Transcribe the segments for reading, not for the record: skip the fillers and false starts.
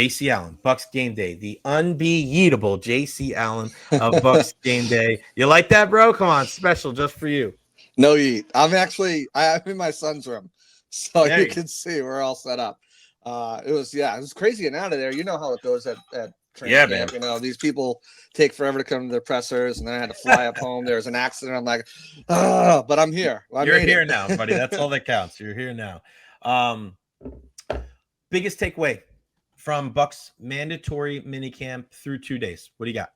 JC Allen, Bucs Game Day, the unbeatable JC Allen of Bucs Game Day. You like that, bro? Come on, special just for you. No eat. I'm in my son's room, so There you you can see we're all set up. It was crazy getting out of there. You know how it goes at training Yeah, camp. man. These people take forever to come to their pressers, and then I had to fly up home. There was an accident. I'm like, but I'm here. I You're made here it. now, buddy. That's all that counts. You're here now. Um, biggest takeaway from Bucs mandatory minicamp through 2 days. What do you got?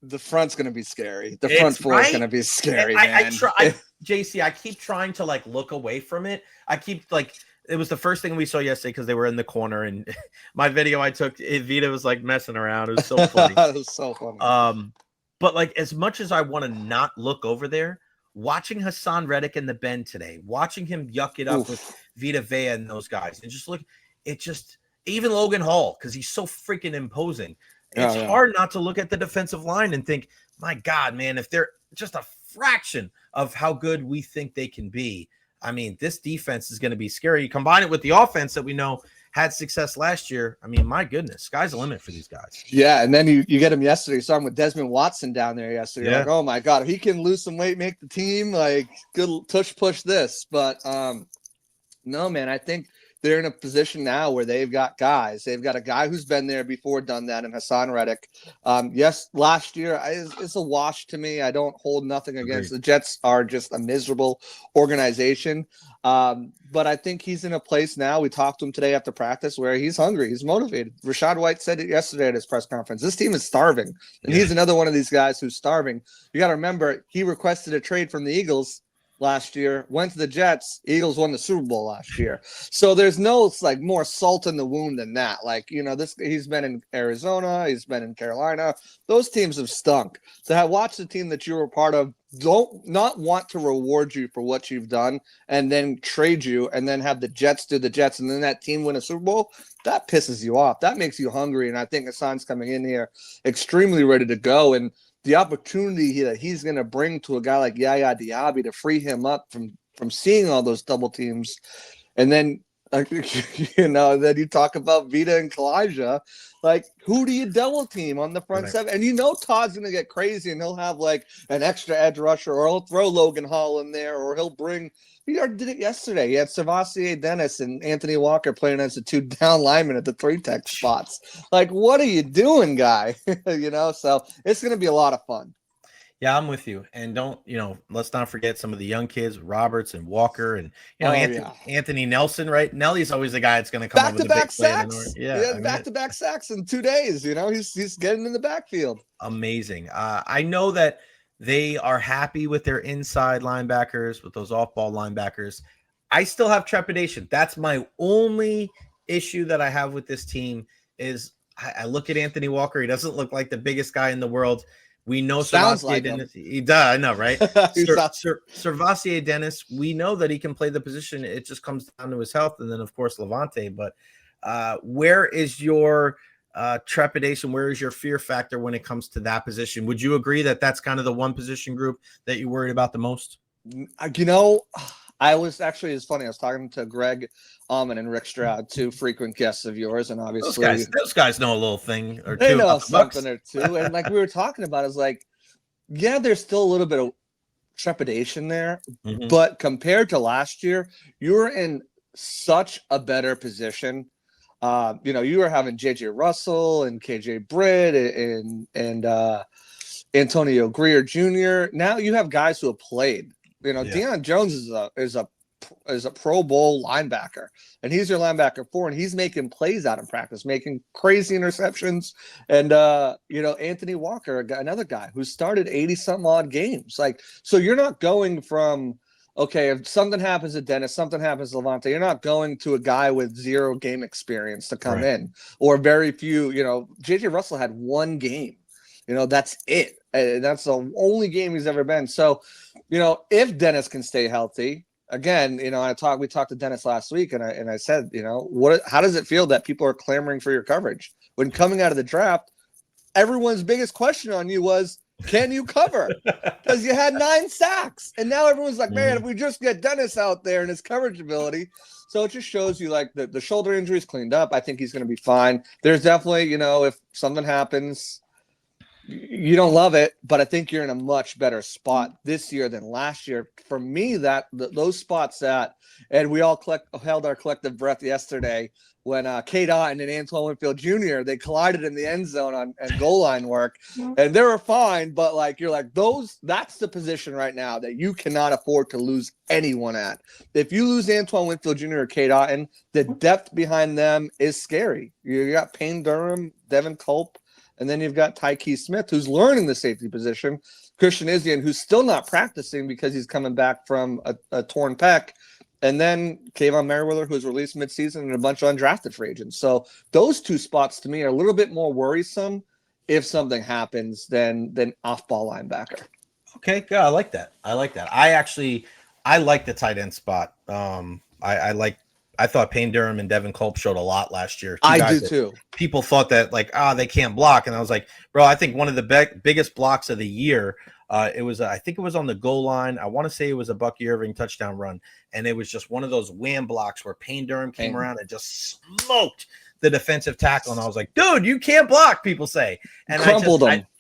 The front's gonna be scary. The It's front four is right. gonna be scary, I man. try, JC. I keep trying to look away from it. I keep it was the first thing we saw yesterday because they were in the corner, and my video I took, Vita was messing around. It was so funny. It was so funny. But as much as I want to not look over there, watching Hassan Reddick in the bend today, watching him yuck it up with Vita Vea and those guys, and even Logan Hall, because he's so freaking imposing. It's hard not to look at the defensive line and think, my God, man, if they're just a fraction of how good we think they can be, I mean, this defense is going to be scary. You combine it with the offense that we know had success last year. I mean, my goodness, sky's the limit for these guys. Yeah, and then you get him yesterday. You saw him with Desmond Watson down there yesterday. You're like, oh my God, if he can lose some weight, make the team, good push this. But no, man, I think they're in a position now where they've got guys. They've got a guy who's been there before, done that, in Hassan Reddick. Yes, last year it's a wash to me. I don't hold nothing against the Jets. Are just a miserable organization. But I think he's in a place now. We talked to him today after practice where he's hungry. He's motivated. Rashad White said it yesterday at his press conference. This team is starving, and he's another one of these guys who's starving. You got to remember, he requested a trade from the Eagles last year, went to the Jets. Eagles won the Super Bowl last year. So there's no more salt in the wound than that. He's been in Arizona, he's been in Carolina. Those teams have stunk. So I watched the team that you were part of not want to reward you for what you've done and then trade you and then have the Jets do the Jets and then that team win a Super Bowl. That pisses you off. That makes you hungry. And I think Hassan's coming in here extremely ready to go. And the opportunity that he's going to bring to a guy like Yaya Diaby to free him up from seeing all those double teams. And then, then you talk about Vita and Kalijah. Who do you double team on the front seven? And Todd's going to get crazy and he'll have an extra edge rusher, or he'll throw Logan Hall in there, or he'll bring – he already did it yesterday. He had Savasier Dennis and Anthony Walker playing as the two down linemen at the 3-tech spots. What are you doing, guy? So it's going to be a lot of fun. Yeah, I'm with you. And let's not forget some of the young kids, Roberts and Walker and, Anthony Nelson, right? Nelly's always the guy that's going to come over the big sacks. Back-to-back sacks in 2 days. He's getting in the backfield. Amazing. I know that they are happy with their inside linebackers, with those off-ball linebackers. I still have trepidation. That's my only issue that I have with this team is I look at Anthony Walker. He doesn't look like the biggest guy in the world. We know Savasier Dennis. He does. I know, right? Savasier Dennis. We know that he can play the position. It just comes down to his health, and then of course Levante. But where is your trepidation? Where is your fear factor when it comes to that position? Would you agree that that's kind of the one position group that you're worried about the most? I was actually, it's funny. I was talking to Greg Allman and Rick Stroud, two frequent guests of yours, and obviously those guys know a little thing or two. They know something or two, and we were talking about, is there's still a little bit of trepidation there, but compared to last year, you're in such a better position. You were having JJ Russell and KJ Britt and Antonio Greer Jr. Now you have guys who have played. Deion Jones is a Pro Bowl linebacker, and he's your linebacker 4, and he's making plays out in practice, making crazy interceptions. And Anthony Walker, another guy who started 80-something odd games. So you're not going from, okay, if something happens to Dennis, something happens to Levante, you're not going to a guy with 0 game experience to come in, or very few. JJ Russell had 1 game. That's it. That's the only game he's ever been. So, if Dennis can stay healthy, again, we talked to Dennis last week, and I said, how does it feel that people are clamoring for your coverage when coming out of the draft? Everyone's biggest question on you was, can you cover? Because you had 9 sacks. And now everyone's like, man, if we just get Dennis out there and his coverage ability. So it just shows you like the shoulder injury is cleaned up. I think he's going to be fine. There's definitely, if something happens, you don't love it, but I think you're in a much better spot this year than last year. For me, those spots and we all held our collective breath yesterday when K. Dot and Antoine Winfield Jr., they collided in the end zone on goal line work, and they were fine, but you're like, that's the position right now that you cannot afford to lose anyone at. If you lose Antoine Winfield Jr. or K. Dot, and the depth behind them is scary. You got Payne Durham, Devin Culp, and then you've got Tyke Smith, who's learning the safety position, Christian Isian, who's still not practicing because he's coming back from a torn pec, and then Kayvon Merriweather, who's released midseason, and a bunch of undrafted free agents. So those 2 spots to me are a little bit more worrisome if something happens than off-ball linebacker. Okay, good. I like that. I like the tight end spot. I thought Payne Durham and Devin Culp showed a lot last year. I do too. People thought that they can't block, and I was like, bro, I think one of the biggest blocks of the year. I think it was on the goal line. I want to say it was a Bucky Irving touchdown run, and it was just one of those wham blocks where Payne Durham came around and just smoked the defensive tackle, and I was like, dude, you can't block. People say, and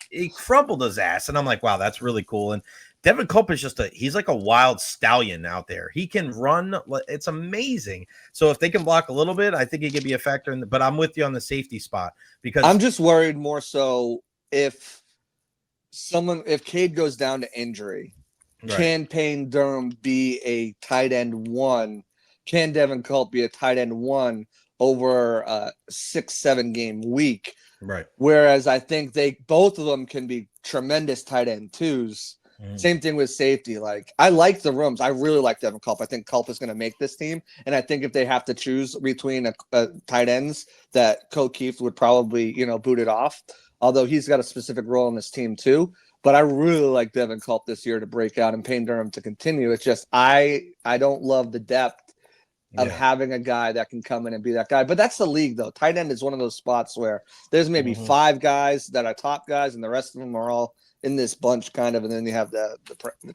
he crumpled his ass, and I'm like, wow, that's really cool. And Devin Culp is he's like a wild stallion out there. He can run. It's amazing. So if they can block a little bit, I think he could be a factor but I'm with you on the safety spot because I'm just worried more so if Cade goes down to injury, right, can Payne Durham be a tight end 1? Can Devin Culp be a tight end 1 over a 6-7 game week? Right. Whereas I think both of them can be tremendous tight end 2s. Same thing with safety. I like the rooms. I really like Devin Culp. I think Culp is going to make this team. And I think if they have to choose between tight ends, that Coach Keith would probably, boot it off. Although he's got a specific role in this team too. But I really like Devin Culp this year to break out and Payne Durham to continue. It's just I don't love the depth of having a guy that can come in and be that guy. But that's the league, though. Tight end is one of those spots where there's maybe 5 guys that are top guys, and the rest of them are all in this bunch kind of, and then you have the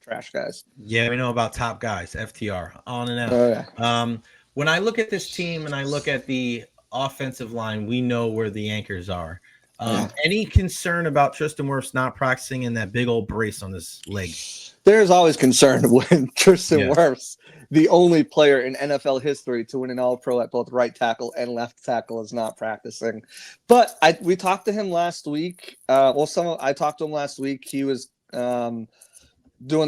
trash guys. Yeah, we know about top guys, FTR, on and out. Oh, yeah. When I look at this team and I look at the offensive line, we know where the anchors are. Any concern about Tristan Wirfs not practicing in that big old brace on his leg? There's always concern when Tristan Wirfs, the only player in NFL history to win an All-Pro at both right tackle and left tackle, is not practicing. But we talked to him last week. I talked to him last week. He was doing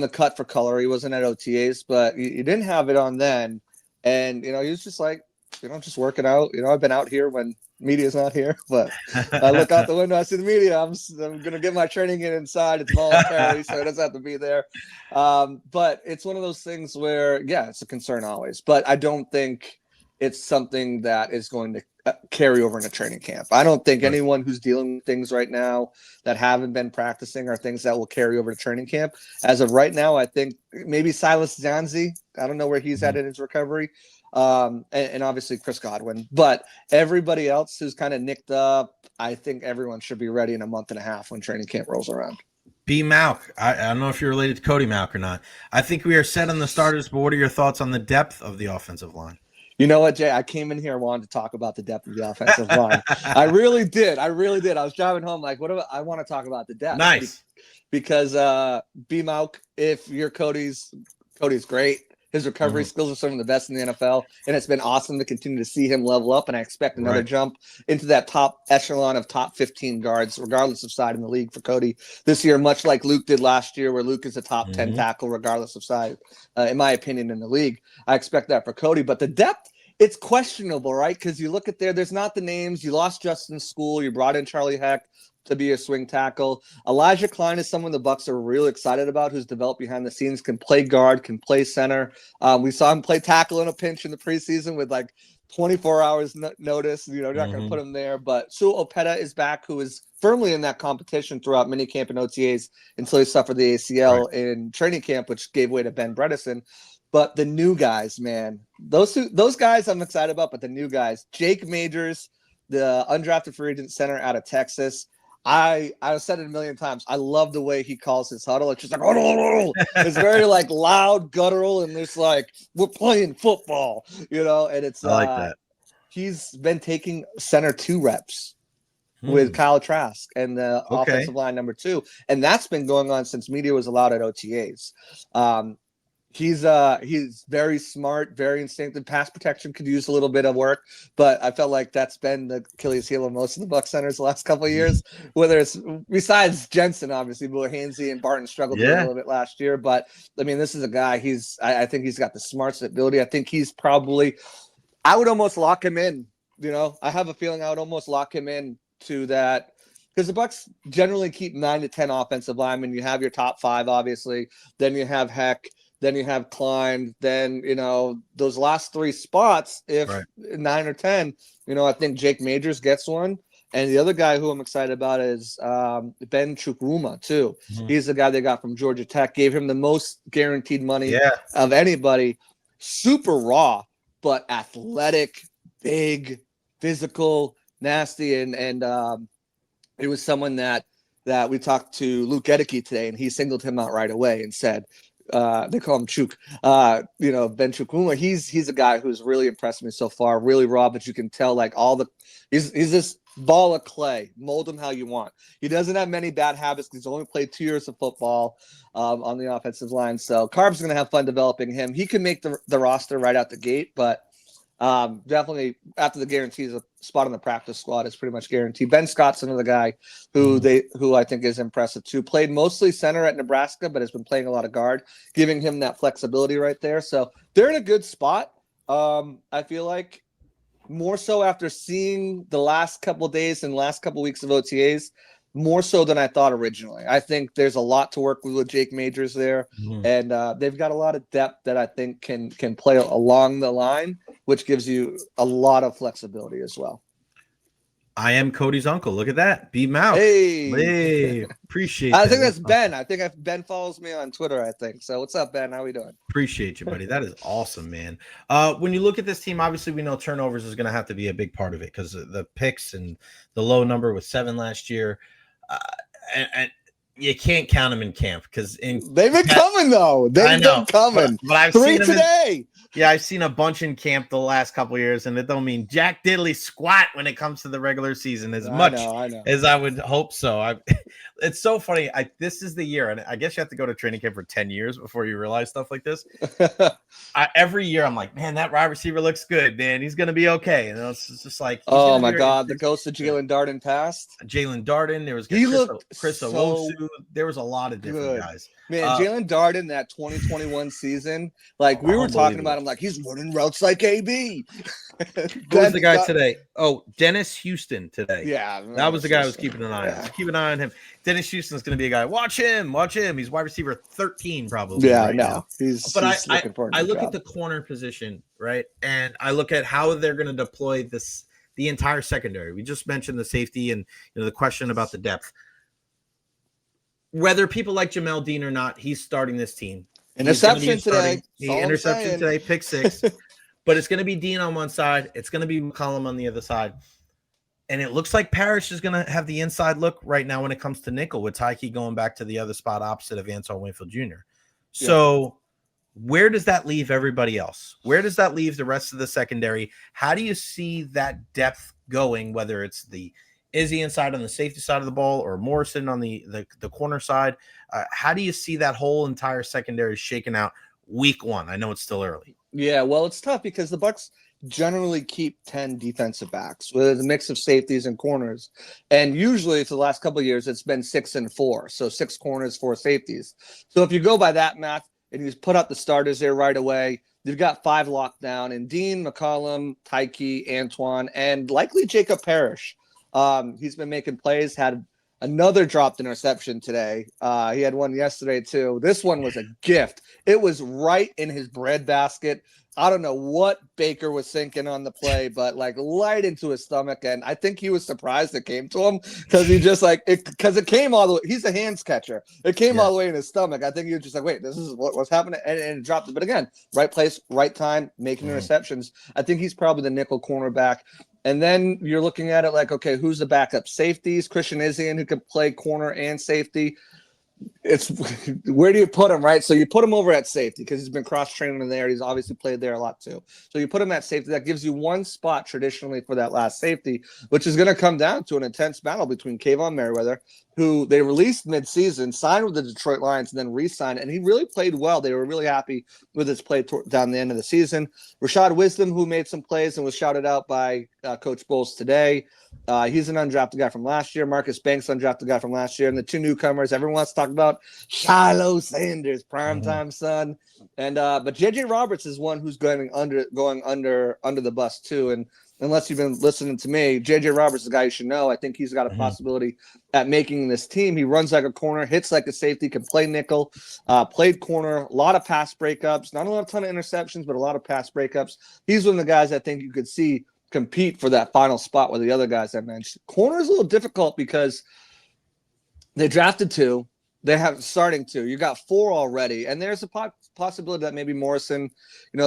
the cut for color. He wasn't at OTAs, but he didn't have it on then. And, he was just like, just working out. I've been out here when media's not here, but I look out the window, I see the media. I'm going to get my training in inside. It's voluntary, so it doesn't have to be there. But it's one of those things where, it's a concern always. But I don't think it's something that is going to carry over into training camp. I don't think anyone who's dealing with things right now that haven't been practicing are things that will carry over to training camp. As of right now, I think maybe Silas Zanzi. I don't know where he's at in his recovery. And obviously Chris Godwin, but everybody else who's kind of nicked up, I think everyone should be ready in a month and a half when training camp rolls around. B. Malk, I don't know if you're related to Cody Malk or not. I think we are set on the starters, but what are your thoughts on the depth of the offensive line? You know what, Jay? I came in here and wanted to talk about the depth of the offensive line. I really did. I was driving home like, I want to talk about the depth. Nice. Because B. Malk, if you're Cody's great. His recovery skills are some of the best in the NFL, and it's been awesome to continue to see him level up, and I expect another jump into that top echelon of top 15 guards, regardless of side in the league for Cody this year, much like Luke did last year, where Luke is a top 10 tackle, regardless of side, in my opinion, in the league. I expect that for Cody, but the depth, it's questionable, right? Because you look at there's not the names. You lost Justin School. You brought in Charlie Heck to be a swing tackle. Elijah Klein is someone the Bucs are really excited about, who's developed behind the scenes, can play guard, can play center. We saw him play tackle in a pinch in the preseason with 24 hours notice. You're not going to put him there. But Sue Opeta is back, who is firmly in that competition throughout minicamp and OTAs until he suffered the ACL in training camp, which gave way to Ben Bredesen. But the new guys, man, those guys I'm excited about, but the new guys, Jake Majors, the undrafted free agent center out of Texas, I've said it a million times. I love the way he calls his huddle. It's just like, oh, it's very like loud, guttural, and it's like we're playing football, and it's I like that. He's been taking center 2 reps with Kyle Trask and the offensive line number 2. And that's been going on since media was allowed at OTAs. He's very smart, very instinctive. Pass protection could use a little bit of work, but I felt like that's been the Achilles heel of most of the Bucs centers the last couple of years. Whether it's besides Jensen, obviously, but Hainsey and Barton struggled a little bit last year. But I mean, this is a guy. I think he's got the smarts and ability. I think he's probably. I would almost lock him in. I have a feeling I would almost lock him in to that. Because the Bucs generally keep 9 to 10 offensive linemen. You have your top 5, obviously. Then you have Heck. Then you have Klein. Then, those last 3 spots, if 9 or 10, I think Jake Majors gets one. And the other guy who I'm excited about is Ben Chukwuma, too. He's the guy they got from Georgia Tech. Gave him the most guaranteed money of anybody. Super raw, but athletic, big, physical, nasty. And it was someone that we talked to Luke Gedeke today, and he singled him out right away and said, they call him Chuk. Ben Chukwuma. He's a guy who's really impressed me so far. Really raw, but you can tell like he's this ball of clay. Mold him how you want. He doesn't have many bad habits. He's only played 2 years of football on the offensive line. So Carb's going to have fun developing him. He can make the roster right out the gate, but definitely after the guarantees, a spot on the practice squad is pretty much guaranteed. Ben Scott's another guy who I think is impressive too. Played mostly center at Nebraska, but has been playing a lot of guard, giving him that flexibility right there. So they're in a good spot. I feel like more so after seeing the last couple of days and last couple of weeks of OTAs, more so than I thought originally. I think there's a lot to work with Jake Majors there, and they've got a lot of depth that I think can play along the line, which gives you a lot of flexibility as well. I am Cody's uncle. Look at that. Beat him out. Hey. Appreciate I that. think that's Ben. I think Ben follows me on Twitter, I think. So what's up, Ben? How we doing? Appreciate you, buddy. That is awesome, man. When you look at this team, obviously we know turnovers is going to have to be a big part of it because the picks and the low number with 7 last year. And you can't count them in camp because they've been coming though. They've been coming. But I've 3 seen today. I've seen a bunch in camp the last couple of years, and it don't mean jack diddly squat when it comes to the regular season as much as I would hope so. It's so funny. This is the year, and I guess you have to go to training camp for 10 years before you realize stuff like this. Every year, I'm like, man, that wide receiver looks good, man. He's going to be okay. And it's just like, oh my God, the ghost of Jalen Darden passed. Jalen Darden. There was Chris Owosu. There was a lot of different guys. Man, Jalen Darden, that 2021 season, like we were talking about him, like he's running routes like AB. Who was the guy today? Oh, Dennis Houston today. Yeah, that was the guy I was keeping an eye on. Keep an eye on him. Dennis Houston's going to be a guy. Watch him. He's wide receiver 13 probably. Yeah, now. I look at the corner position, right, and I look at how they're going to deploy the entire secondary. We just mentioned the safety and the question about the depth. Whether people like Jamel Dean or not, he's starting this team. Interception today. Interception today, pick 6. But it's going to be Dean on one side. It's going to be McCollum on the other side. And it looks like Parrish is going to have the inside look right now when it comes to nickel, with Tyke going back to the other spot opposite of Antoine Winfield Jr. So where does that leave everybody else? Where does that leave the rest of the secondary? How do you see that depth going, whether it's Izzy inside on the safety side of the ball or Morrison on the corner side? How do you see that whole entire secondary shaking out week 1? I know it's still early. Yeah, well, it's tough because the Bucs generally keep 10 defensive backs with a mix of safeties and corners. And usually for the last couple of years, it's been 6 and 4. So 6 corners, 4 safeties. So if you go by that math and you just put out the starters there right away, you've got 5 locked down, and Dean, McCollum, Tyke, Antoine, and likely Jacob Parrish. He's been making plays, had another dropped interception today. He had one yesterday too. This one was a gift. It was right in his breadbasket. I don't know what Baker was thinking on the play, but like right into his stomach. And I think he was surprised it came to him because he just because it came all the way. He's a hands catcher. It came all the way in his stomach. I think he was just like, wait, this is what's happening. And it dropped it. But again, right place, right time, making interceptions. I think he's probably the nickel cornerback. And then you're looking at it like, okay, who's the backup safeties? Christian Isian, who could play corner and safety. It's where do you put him, right? So you put him over at safety because he's been cross-training in there. He's obviously played there a lot too. So you put him at safety. That gives you one spot traditionally for that last safety, which is going to come down to an intense battle between Kayvon Merriweather, who they released mid-season, signed with the Detroit Lions, and then re-signed. And he really played well. They were really happy with his play down the end of the season. Rashad Wisdom, who made some plays and was shouted out by Coach Bowles today. He's an undrafted guy from last year. Marcus Banks, undrafted guy from last year. And the two newcomers, everyone wants to talk about Shiloh Sanders, primetime son. And but JJ Roberts is one who's going under the bus too. And unless you've been listening to me, JJ Roberts is a guy you should know. I think he's got a possibility at making this team. He runs like a corner, hits like a safety, can play nickel, played corner, a lot of pass breakups, not a ton of interceptions, but a lot of pass breakups. He's one of the guys I think you could see compete for that final spot with the other guys I mentioned. Corner is a little difficult because they drafted 2. They have starting 2. You got 4 already, and there's a possibility that maybe Morrison,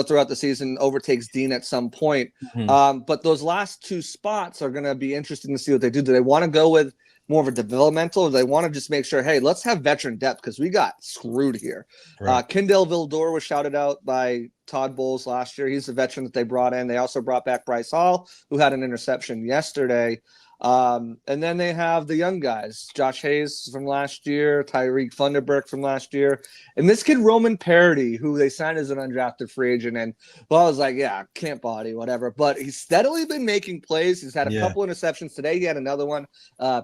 throughout the season overtakes Dean at some point. But those last 2 spots are going to be interesting to see what they do. Do they want to go with more of a developmental, or do they want to just make sure, hey, let's have veteran depth because we got screwed here. Right. Kendall Vildor was shouted out by Todd Bowles last year. He's a veteran that they brought in. They also brought back Bryce Hall, who had an interception yesterday. And then they have the young guys, Josh Hayes from last year, Tyreek Funderburk from last year, and this kid Roman Parody, who they signed as an undrafted free agent. And I was like, yeah, can't body, whatever. But he's steadily been making plays. He's had a couple interceptions today. He had another one,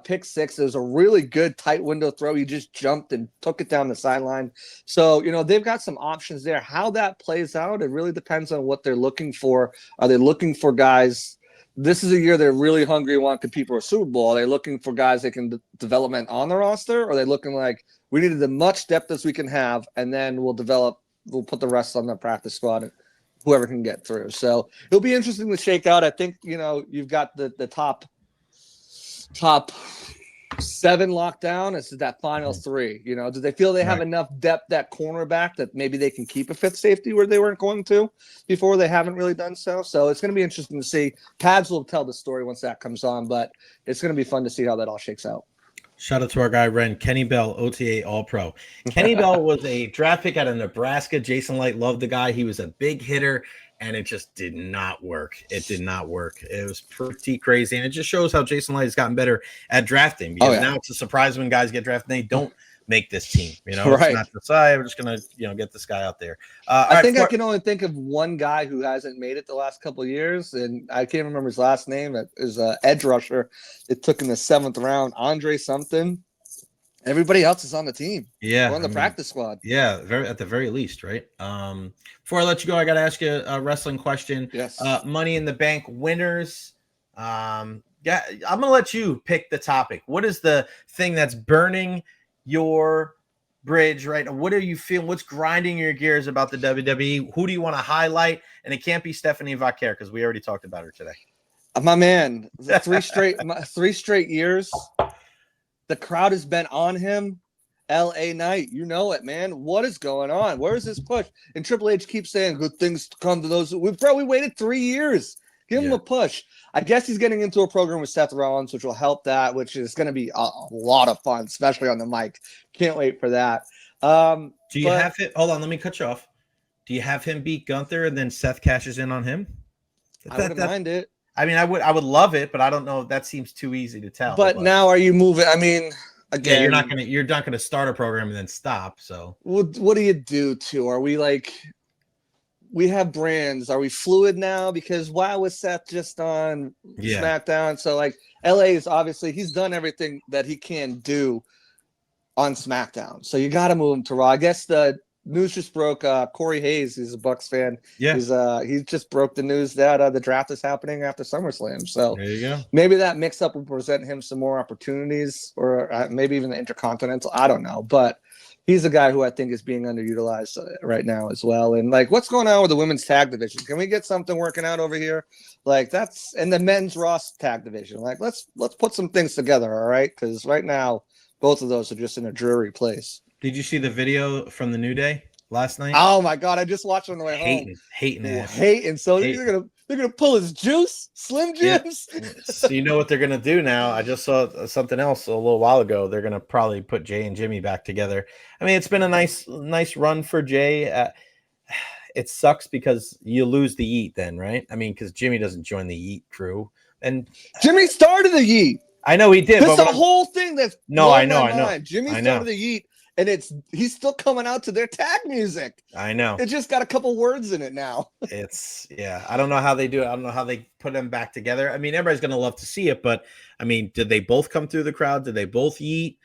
pick 6. It was a really good tight window throw. He just jumped and took it down the sideline. So they've got some options there. How that plays out, it really depends on what they're looking for. Are they looking for guys? This is a year they're really hungry and want to compete for a Super Bowl. Are they looking for guys that can development on the roster? Or are they looking like we needed as much depth as we can have, and then we'll put the rest on the practice squad and whoever can get through. So it'll be interesting to shake out. I think, you've got the top 7 locked down. It's that final 3. Do they feel they have enough depth at cornerback that maybe they can keep a 5th safety where they weren't going to before? They haven't really done so. So it's going to be interesting to see. Pads will tell the story once that comes on, but it's going to be fun to see how that all shakes out. Shout out to our guy, Ren. Kenny Bell, OTA All-Pro. Kenny Bell was a draft pick out of Nebraska. Jason Light loved the guy. He was a big hitter, and it just did not work. It did not work. It was pretty crazy, and it just shows how Jason Light has gotten better at drafting. Because now it's a surprise when guys get drafted, they don't make this team. It's not the side. We're just going to, get this guy out there. I think I can only think of one guy who hasn't made it the last couple of years, and I can't remember his last name. It is edge rusher. It took in the 7th round, Andre something. Everybody else is on the team. Yeah, on the practice squad. Yeah, at the very least, right? Before I let you go, I got to ask you a wrestling question. Yes. Money in the Bank winners. I'm gonna let you pick the topic. What is the thing that's burning your bridge right now? What are you feeling? What's grinding your gears about the WWE? Who do you want to highlight? And it can't be Stephanie Vaquer because we already talked about her today. My man, 3 straight years. The crowd has been on him. LA Knight, you know it, man. What is going on? Where is this push? And Triple H keeps saying good things come to those. We've probably waited 3 years. Give him a push. I guess he's getting into a program with Seth Rollins, which will help that, which is going to be a lot of fun, especially on the mic. Can't wait for that. Do you have it? Hold on, let me cut you off. Do you have him beat Gunther and then Seth cashes in on him? I wouldn't mind it. I mean, I would love it, but I don't know. That seems too easy to tell. But now, are you moving? I mean, again, you're not gonna start a program and then stop. So what do you do to? Are we like? We have brands. Are we fluid now? Because why was Seth just on SmackDown? So like LA is obviously he's done everything that he can do on SmackDown. So you got to move him to Raw. I guess the news just broke. Corey Hayes, he's a Bucs fan. Yeah, he just broke the news that the draft is happening after SummerSlam. So there you go. Maybe that mix-up will present him some more opportunities, or maybe even the Intercontinental. I don't know, but he's a guy who I think is being underutilized right now as well. And like, what's going on with the women's tag division? Can we get something working out over here? Like that's and the men's Ross tag division. Like let's put some things together, all right? Because right now both of those are just in a dreary place. Did you see the video from the New Day? last night? Oh my God, I just watched it on the way home. Hating. So they're gonna pull his juice, Slim Jims. Yeah. So you know what they're gonna do now? I just saw something else a little while ago. They're gonna probably put Jay and Jimmy back together. I mean, it's been a nice run for Jay. It sucks because you lose the Yeet then, right? I mean, because Jimmy doesn't join the Yeet crew, and Jimmy started the Yeet. I know he did. That's the whole thing. That's I know. Jimmy started the Yeet, and he's still coming out to their tag music. I know. It just got a couple words in it now. I don't know how they do it. I don't know how they put them back together. I mean, everybody's gonna love to see it, but I mean, did they both come through the crowd? Did they both Yeet?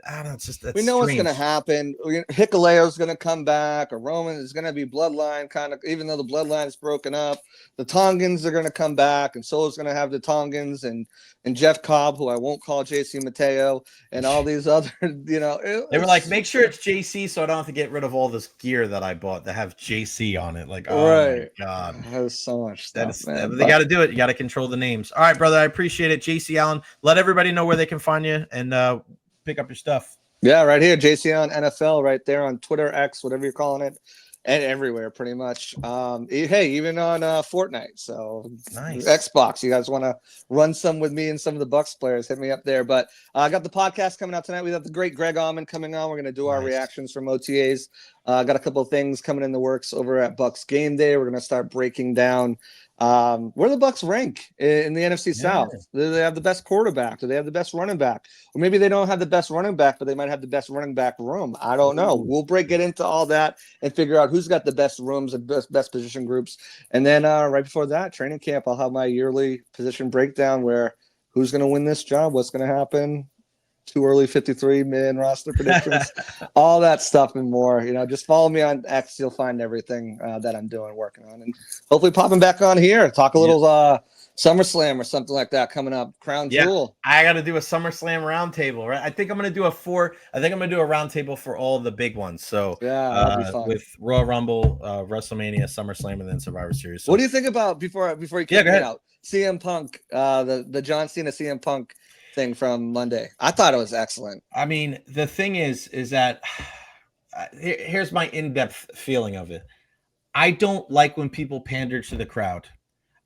I don't know. It's just we know what's going to happen. Hikuleo's going to come back, or Roman is going to be bloodline kind of. Even though the bloodline is broken up, the Tongans are going to come back, and Solo's going to have the Tongans and Jeff Cobb, who I won't call JC Mateo, and all these other. They were like, make sure it's JC, so I don't have to get rid of all this gear that I bought that have JC on it. Like, oh my God, there's so much stuff, man. They got to do it. You got to control the names. All right, brother, I appreciate it. JC Allen, let everybody know where they can find you and pick up your stuff. Yeah, right here, JC on NFL, right there on Twitter, X, whatever you're calling it, and everywhere pretty much. Hey, even on Fortnite. So nice. Xbox. You guys want to run some with me and some of the Bucs players? Hit me up there. But I got the podcast coming out tonight. We have the great Greg Allman coming on. We're going to do our reactions from OTAs. Got a couple of things coming in the works over at Bucs Game Day. We're going to start breaking down where the Bucs rank in the NFC South. Do they have the best quarterback? Do they have the best running back? Or maybe they don't have the best running back, but they might have the best running back room. I don't know. We'll get into all that and figure out who's got the best rooms and best position groups. And then right before that, training camp, I'll have my yearly position breakdown where who's going to win this job, what's going to happen, too early 53-man roster predictions, all that stuff and more. Just follow me on X. You'll find everything that I'm working on, and hopefully popping back on here, talk a little SummerSlam or something like that coming up. Crown Jewel. I got to do a SummerSlam roundtable, right? I think I'm going to do a roundtable for all the big ones. So that'll be fun. With Royal Rumble, WrestleMania, SummerSlam, and then Survivor Series. So, what do you think about before you kick me out? CM Punk, the John Cena CM Punk thing from Monday. I thought it was excellent. I mean, the thing is that here's my in-depth feeling of it. I don't like when people pander to the crowd.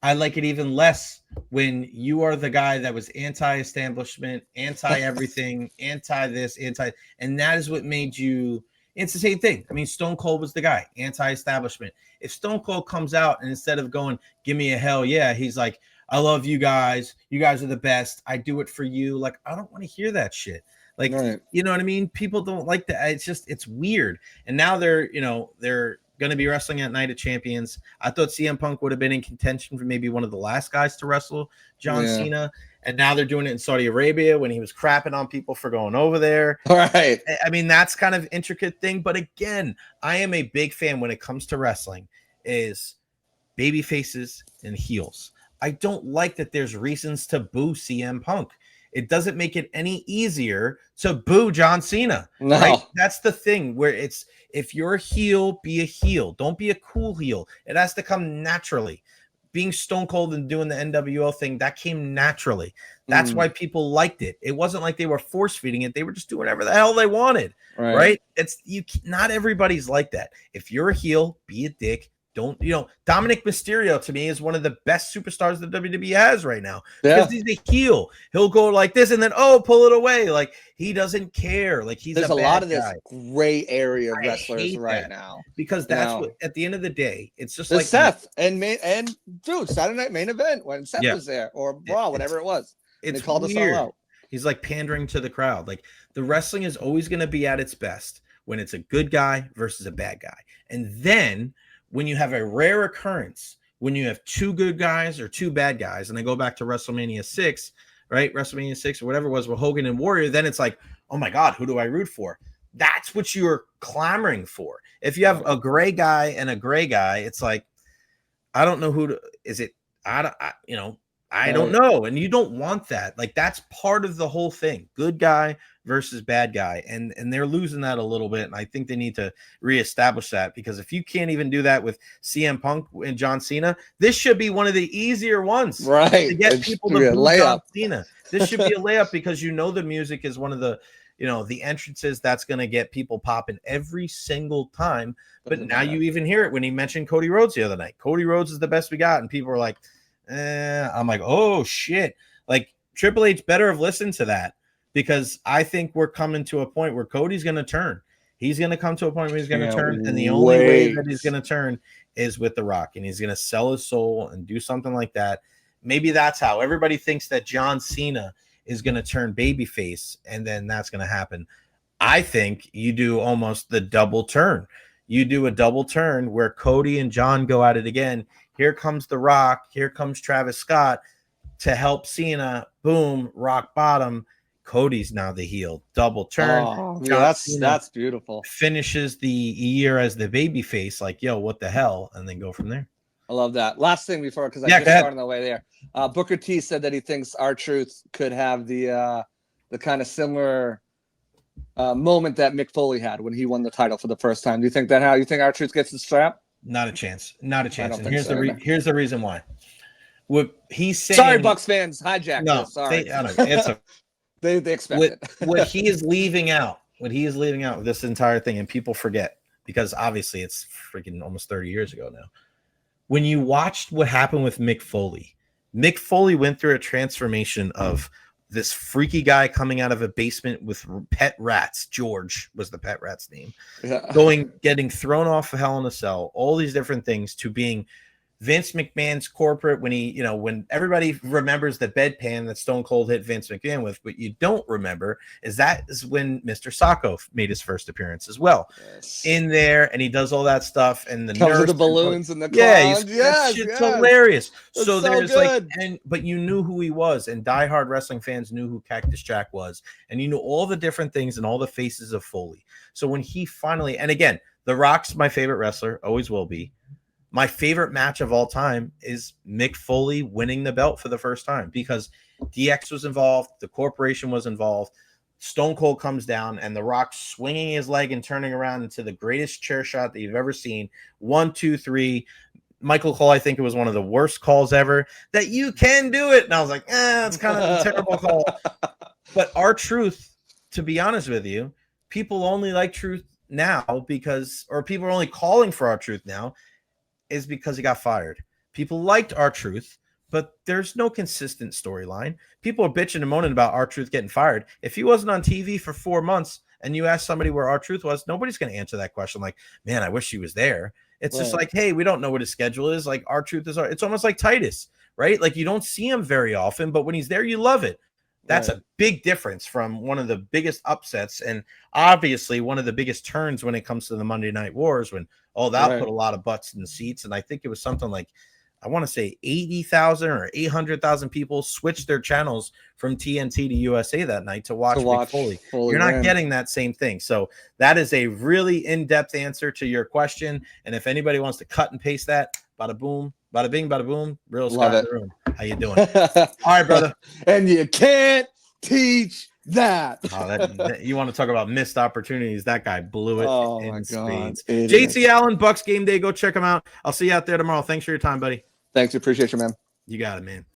I like it even less when you are the guy that was anti-establishment, anti-everything, anti-this, and that is what made you. It's the same thing. I mean, Stone Cold was the guy, anti-establishment. If Stone Cold comes out and instead of going, give me a hell yeah, he's like, I love you guys. You guys are the best. I do it for you. Like, I don't want to hear that shit. Like, You know what I mean? People don't like that. It's weird. And now they're going to be wrestling at Night of Champions. I thought CM Punk would have been in contention for maybe one of the last guys to wrestle John Cena. And now they're doing it in Saudi Arabia when he was crapping on people for going over there. All right. I mean, that's kind of intricate thing. But again, I am a big fan when it comes to wrestling is baby faces and heels. I don't like that there's reasons to boo CM Punk. It doesn't make it any easier to boo John Cena. No. Right? That's the thing where it's if you're a heel, be a heel. Don't be a cool heel. It has to come naturally. Being Stone Cold and doing the NWO thing, that came naturally. That's why people liked it. It wasn't like they were force feeding it. They were just doing whatever the hell they wanted. Right? It's not everybody's like that. If you're a heel, be a dick. Don't Dominic Mysterio to me is one of the best superstars that WWE has right now because he's a heel. He'll go like this and then pull it away. Like he doesn't care. Like there's a lot of guy. This gray area wrestlers right now because that's what at the end of the day it's just like Seth and dude Saturday Night Main Event when Seth was there or Raw whatever it was. They called us all out. He's like pandering to the crowd. Like the wrestling is always going to be at its best when it's a good guy versus a bad guy, and then when you have a rare occurrence, when you have two good guys or two bad guys, and I go back to WrestleMania 6, right? WrestleMania 6 or whatever it was with Hogan and Warrior, then it's like, oh my God, who do I root for? That's what you're clamoring for. If you have a gray guy and a gray guy, it's like, I don't know is it? I don't know. And you don't want that. Like that's part of the whole thing. Good guy versus bad guy. And they're losing that a little bit. And I think they need to reestablish that because if you can't even do that with CM Punk and John Cena, this should be one of the easier ones. Right. To get people to boo John Cena. This should be a layup because the music is one of the the entrances, that's going to get people popping every single time. But now you even hear it when he mentioned Cody Rhodes the other night. Cody Rhodes is the best we got. And people are like, I'm like, oh, shit. Like, Triple H better have listened to that, because I think we're coming to a point where Cody's going to turn. He's going to come to a point where he's going to turn. And the only way that he's going to turn is with The Rock. And he's going to sell his soul and do something like that. Maybe that's how everybody thinks that John Cena is going to turn babyface, and then that's going to happen. I think you do almost the double turn. You do a double turn where Cody and John go at it again. Here comes The Rock. Here comes Travis Scott to help Cena. Boom, rock bottom. Cody's now the heel. Double turn. Oh, yeah, that's beautiful. Finishes the year as the babyface, like, yo, what the hell? And then go from there. I love that. Last thing before, because I just started on the way there. Booker T said that he thinks R-Truth could have the kind of similar moment that Mick Foley had when he won the title for the first time. Do you think that how you think R-Truth gets the strap? Not a chance. Not a chance. And here's here's the reason why. What he's saying. Sorry, Bucs fans, hijacked. No, sorry. They expect it. What he is leaving out. What he is leaving out with this entire thing, and people forget, because obviously it's freaking almost 30 years ago now. When you watched what happened with Mick Foley went through a transformation of this freaky guy coming out of a basement with pet rats. George was the pet rat's name. Yeah. Getting thrown off of Hell in a Cell, all these different things, to being Vince McMahon's corporate, when he, when everybody remembers the bedpan that Stone Cold hit Vince McMahon with, what you don't remember is when Mr. Sacco made his first appearance as well. Yes. In there, and he does all that stuff, and the comes with the balloons and the clowns. That shit's hilarious. So there's but you knew who he was, and diehard wrestling fans knew who Cactus Jack was, and you knew all the different things and all the faces of Foley. So when he finally, and again, The Rock's my favorite wrestler, always will be. My favorite match of all time is Mick Foley winning the belt for the first time, because DX was involved, the corporation was involved. Stone Cold comes down, and The Rock swinging his leg and turning around into the greatest chair shot that you've ever seen. 1, 2, 3. Michael Cole, I think it was one of the worst calls ever, that you can do it. And I was like, it's kind of a terrible call. But R-Truth, to be honest with you, people only like Truth now or people are only calling for R-Truth now, is because he got fired. People liked R-Truth, but there's no consistent storyline. People are bitching and moaning about R-Truth getting fired. If he wasn't on TV for 4 months and you ask somebody where R-Truth was, nobody's going to answer that question like, man, I wish he was there. It's just like, hey, we don't know what his schedule is. Like, R-Truth is, it's almost like Titus, right? Like, you don't see him very often, but when he's there, you love it. That's a big difference from one of the biggest upsets, and obviously one of the biggest turns when it comes to the Monday Night Wars, when that put a lot of butts in the seats. And I think it was something like, I want to say 80,000 or 800,000 people switched their channels from TNT to USA that night to watch Mick Foley. You're not getting that same thing. So that is a really in-depth answer to your question. And if anybody wants to cut and paste that, bada boom, bada bing, bada boom, real Scott in the room. How you doing? All right, brother. And you can't teach that. You want to talk about missed opportunities? That guy blew it. Oh my God. JC Allen, Bucs Game Day. Go check him out. I'll see you out there tomorrow. Thanks for your time, buddy. Thanks. Appreciate you, man. You got it, man.